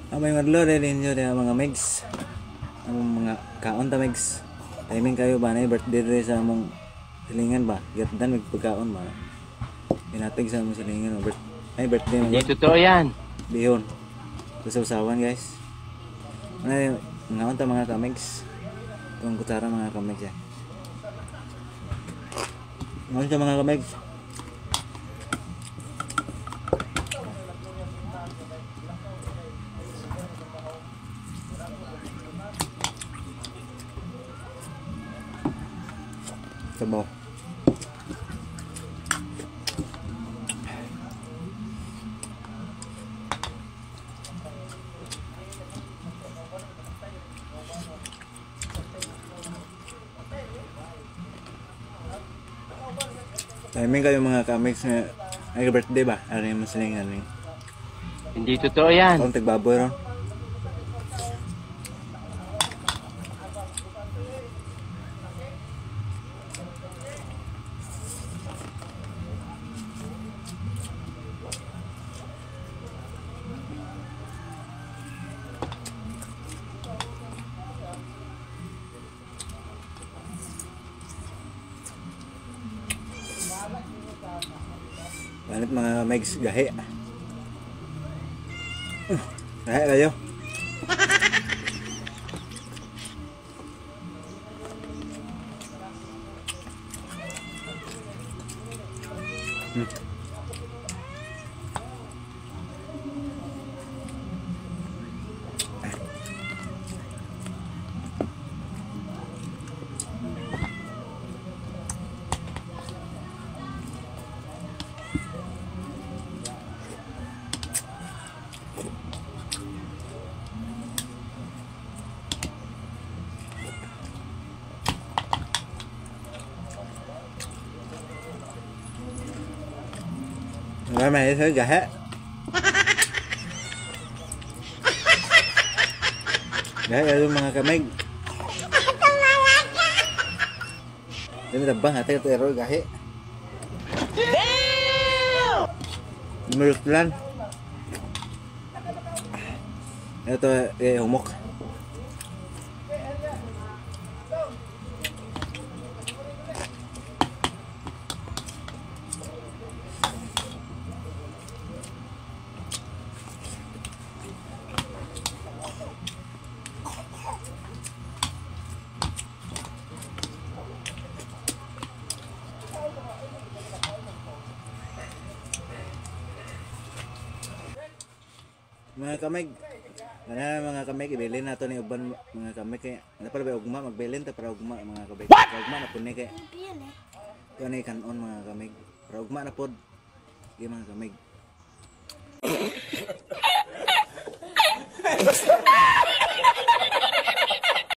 May madlo din nyo din mga megs. Ang mga kaon ta megs. Timing kayo ba na birthday rin sa among silingan ba? Gatdan magpagkaon ba? Pinatig sa among silingan. Ay birthday mo. Hindi totoo yan. Bihon. Usaw-usawan guys. Ano ngaon ta mga kamegs. Itong kutsara mga kamegs ya. Ngaon ta mga kamegs. Sabaw. Timing kayo mga comics na ay birthday ba? Ano yung masilingan ni? Hindi totoo yan. Kung tigbaboy ron. Banit mga megs gahe. Gahe kayo. Rồi mày thử gahe. Gahe lu mga kamig. Dami tabang ate ito ero gahe. Mulutlan. Ito humok. Mga kamig, mga kamig, ibilin nato ni uban mga kamig kaya na pala ba ugma magbilin ta para ugma mga kamig. Ugma na pud ni kay. Kuan ni kanon mga kamig. Para ugma na pod. Gi mga kamig.